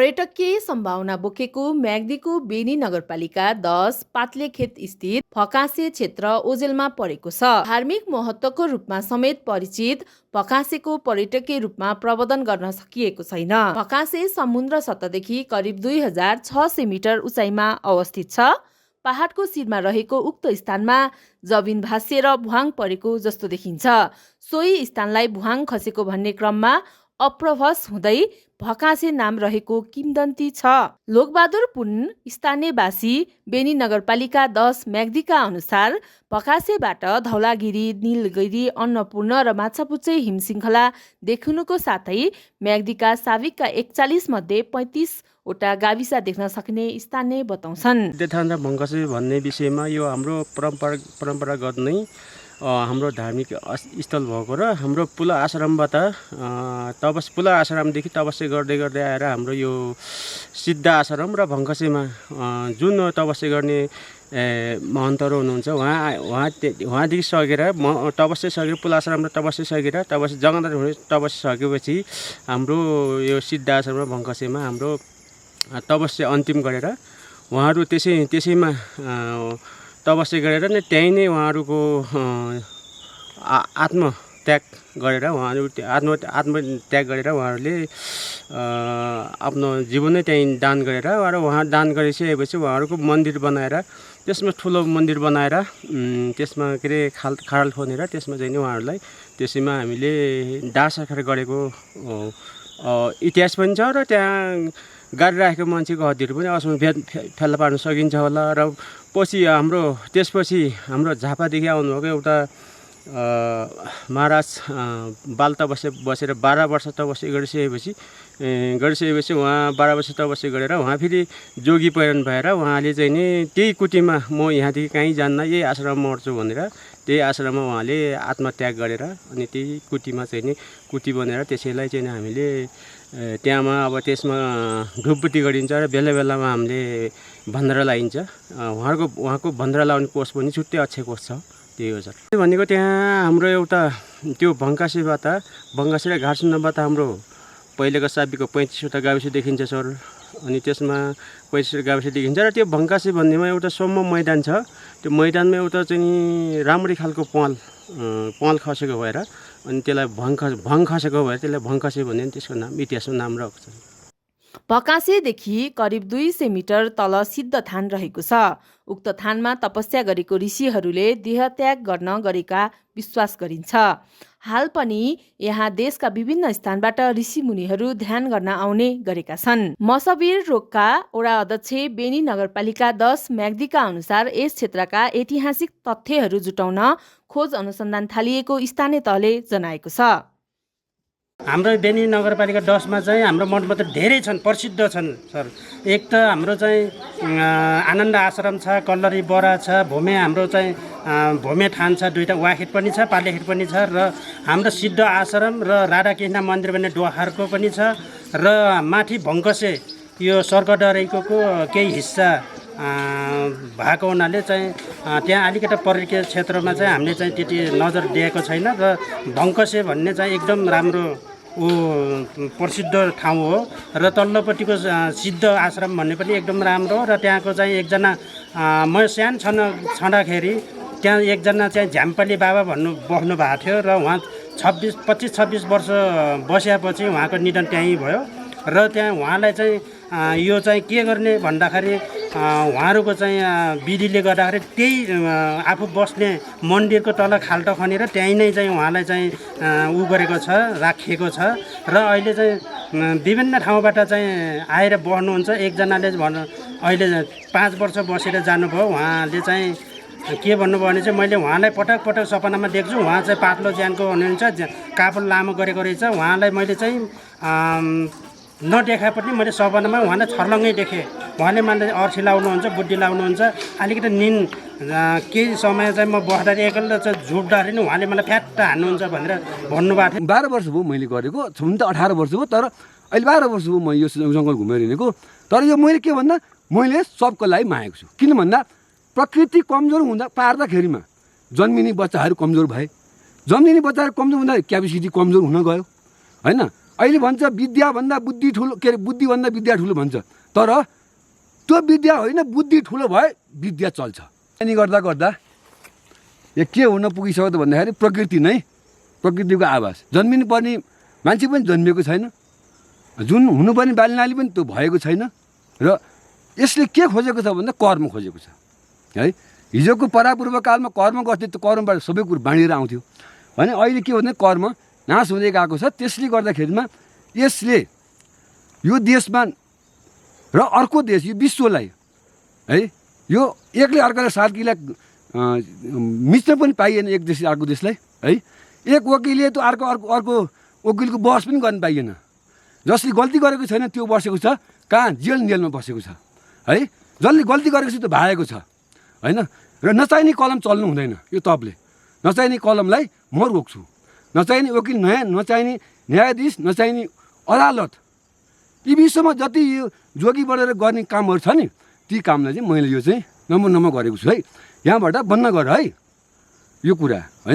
पर्यटकीय सम्भावना बोकेको म्याग्दीको बेनी नगरपालिका 10 पातलेखेत स्थित फकासे क्षेत्र ओझेलमा परेको छ। धार्मिक महत्त्वको रूपमा समेत परिचित फकासेको पर्यटकीय रूपमा प्रबन्धन गर्न सकिएको छैन। फकासे समुद्र सतहदेखि करिब 2600 मिटर उचाइमा अवस्थित छ। पहाडको शिरमा रहेको उक्त स्थानमा जमिन भाँसिएर भुवाङ परेको जस्तो देखिन्छ। सोही स्थानलाई भुवाङ खसेको भन्ने क्रममा अप्रभस हुँदै फकासे नाम रहेको किंवदन्ती छ। लोकबहादुर पुन स्थानीयवासी बेनी नगरपालिका 10 म्याग्दीका अनुसार फकासेबाट धौलागिरी, नीलगिरी, अन्नपूर्ण र माछापुच्छ्रे हिमशृङ्खला देखिनुको साथै म्याग्दीका साविकका 41 मध्ये 35 वटा गाविस देख्न सकिने स्थानीय बताउँछन्। देवथान र भङ्कसे भन्ने विषयमा यो हाम्रो परम्परागत नै हाम्रो धार्मिक स्थल भएको र हाम्रो पुला आश्रमबाट पुला आश्रमदेखि तपस्या गर्दै गर्दै आएर हाम्रो यो सिद्ध आश्रम र भङ्कसेमा जुन तपस्या गर्ने महन्तहरू हुनुहुन्छ उहाँदेखि सकेर तपस्या सकेर पुला आश्रम र तपस्या सकेर तपस्या जगन्नाथ तपस्या सकेपछि हाम्रो यो सिद्ध आश्रम र भङ्कसेमा हाम्रो तपस्या अन्तिम गरेर उहाँहरू त्यसैमा तपस्या गरेर नै त्यहीँ नै उहाँहरूको आत्मत्याग गरेर आत्मत्याग गरेर उहाँहरूले आफ्नो जीवन नै त्यहीँ दान गरेर उहाँ दान गरिसकेपछि उहाँहरूको मन्दिर बनाएर त्यसमा ठुलो मन्दिर बनाएर त्यसमा के अरे खाडल खनेर त्यसमा चाहिँ नि उहाँहरूलाई त्यसैमा हामीले दाह सत्कार गरेको इतिहास पनि छ र त्यहाँ गरिरहेको मान्छेको हड्डीहरू पनि असम फेला पार्न सकिन्छ होला। र त्यसपछि हाम्रो झापादेखि आउनुभएको एउटा महाराज बाल तपस्या बसेर 12 वर्ष तपस्या गरिसकेपछि उहाँ 12 वर्ष तपस्या गरेर उहाँ फेरि जोगी पहिरन भएर उहाँले चाहिँ नि त्यही कुटीमा म यहाँदेखि कहीँ जान्न यही आश्रममा मर्छु भनेर त्यही आश्रममा उहाँले आत्मत्याग गरेर अनि त्यही कुटीमा चाहिँ नि कुटी बनेर त्यसैलाई चाहिँ हामीले त्यहाँमा अब त्यसमा ढुकबुटी गरिन्छ र बेला बेलामा हामीले भन्धरा लगाइन्छ। उहाँको भन्धरा लगाउने कोष पनि छुट्टै अक्षय कोष छ। त्यही हो सर। भनेको त्यहाँ हाम्रो एउटा त्यो भङ्कासेबाट भङ्कासे र घाटसुन्नाबाट हाम्रो पहिलेको साबीको 35वटा गाविस देखिन्छ सर। अनि त्यसमा 35 गाविस देखिन्छ र त्यो भङ्कासे भन्नेमा एउटा सम्म मैदान छ। त्यो मैदानमा एउटा चाहिँ राम्ररी खालको पहल खसेको भएर अनि त्यसलाई भङ खसेको भएर त्यसलाई भङ्कासे भन्ने त्यसको नाम इतिहासमा नाम रहेको छ। फकासेदेखि करिब 200 मिटर तल सिद्ध थान रहेको छ। उक्त थानमा तपस्या गरेको ऋषिहरूले देहत्याग गर्न गरेका विश्वास गरिन्छ। हाल पनि यहाँ देशका विभिन्न स्थानबाट ऋषिमुनिहरू ध्यान गर्न आउने गरेका छन्। मसबिर रोक्का वडा अध्यक्ष बेनी नगरपालिका 10 म्याग्दीका अनुसार यस क्षेत्रका ऐतिहासिक तथ्यहरू जुटाउन खोज अनुसन्धान थालिएको स्थानीय तहले जनाएको छ। हाम्रो बेनी नगरपालिका 10 मा चाहिँ हाम्रो मठमन्दिर धेरै छन्, प्रसिद्ध छन् सर। एक त हाम्रो चाहिँ आनन्द आश्रम छ, कल्लरी बरा छ, हाम्रो चाहिँ भूमे थान छ, दुईटा वाखेत पनि छ, पालेखेत पनि छ र हाम्रो सिद्ध आश्रम र राधाकृष्ण मन्दिर भन्ने डोहारको पनि छ र माथि भङ्कसे यो स्वर्गदरैको केही हिस्सा भएको हुनाले चाहिँ त्यहाँ अलिकति पर्यटकीय क्षेत्रमा चाहिँ हामीले चाहिँ त्यति नजर दिएको छैन र भङ्कसे भन्ने चाहिँ एकदम राम्रो प्रसिद्ध ठाउँ हो र तल्लोपट्टिको सिद्ध आश्रम भन्ने पनि एकदम राम्रो र त्यहाँको चाहिँ एकजना म सानो छँदाखेरि त्यहाँ एकजना चाहिँ झ्याम्पली बाबा बस्नु भएको थियो र उहाँ 25-26 वर्ष बसेपछि उहाँको निधन त्यहीँ भयो र त्यहाँ उहाँलाई चाहिँ यो चाहिँ के गर्ने भन्दाखेरि उहाँहरूको चाहिँ विधिले गर्दाखेरि त्यही आफू बस्ने मन्दिरको तल खाल्टो खनेर त्यहीँ नै चाहिँ उहाँलाई चाहिँ गरेको छ, राखिएको छ र अहिले चाहिँ विभिन्न ठाउँबाट चाहिँ आएर बस्नुहुन्छ। एकजनाले अहिले 5 वर्ष बसेर जानुभयो। उहाँले चाहिँ के भन्नुभयो भने चाहिँ मैले उहाँलाई पटक पटक सपनामा देख्छु, उहाँ चाहिँ पातलो ज्यानको हुनुहुन्छ, कापड लामो गरेको रहेछ। उहाँलाई मैले चाहिँ नदेखा पनि मैले सपनामा उहाँलाई छर्लङ्गै देखेँ। उहाँले मलाई अर्थी लाउनुहुन्छ, बुद्धि लाउनुहुन्छ। अलिकति केही समय चाहिँ म बस्दाखेरि एक्लै चाहिँ झुक्दाखेरि उहाँले मलाई फ्याट्ट हान्नुहुन्छ भनेर भन्नुभएको थियो। 12 वर्ष भयो मैले गरेको, छुन त 18 वर्ष भयो, तर अहिले 12 वर्ष भयो म यो जङ्गल घुमेर हिँडेको। तर यो मैले के भन्दा मैले सबको लागि मागेको छु। किन भन्दा प्रकृति कमजोर हुँदा पार्दाखेरिमा जन्मिने बच्चाहरू कमजोर भए, जन्मिने बच्चाहरू कमजोर हुँदा क्यापेसिटी कमजोर हुन गयो हैन। अहिले भन्छ विद्याभन्दा बुद्धि ठुलो, के अरे बुद्धिभन्दा विद्या ठुलो भन्छ, तर त्यो विद्या होइन, बुद्धि ठुलो भए विद्या चल्छ। अनि गर्दा गर्दा यो के हुन पुगिसक्यो त भन्दाखेरि प्रकृति नै, प्रकृतिको आवाज। जन्मिनु पर्ने मान्छे पनि जन्मिएको छैन, जुन हुनुपर्ने बालीनाली पनि त्यो भएको छैन। र यसले के खोजेको छ भन्दा कर्म खोजेको छ है। हिजोको परापूर्व कालमा कर्म गर्थे, त्यो कर्मबाट सबै कुरो बाँडिएर आउँथ्यो भने अहिले के भन्दा कर्म नाश हुँदै गएको छ। त्यसले गर्दाखेरिमा यसले यो देशमा र अर्को देश, यो विश्वलाई है, यो एकले अर्कालाई सार्कीलाई मिच्न पनि पाइएन, एक देशले अर्को देशलाई है। एक वकिलले त अर्को वकिलको बहस पनि गर्न पाइएन। जसले गल्ती गरेको छैन त्यो बसेको छ कहाँ, जेलमा बसेको छ है। जसले गल्ती गरेको छ त्यो भागेको छ होइन। र नचाहिने कलम चल्नु हुँदैन। यो तपले नचाहिने कलमलाई म रोक्छु, नचाहिने वकिल, नचाहिने न्यायाधीश, नचाहिने अदालत, यी विश्वमा जति यो जोगी बढेर गर्ने कामहरू छ नि, ती कामलाई चाहिँ मैले यो चाहिँ नम्बर गरेको छु है। यहाँबाट बन्द गर है यो कुरा होइन।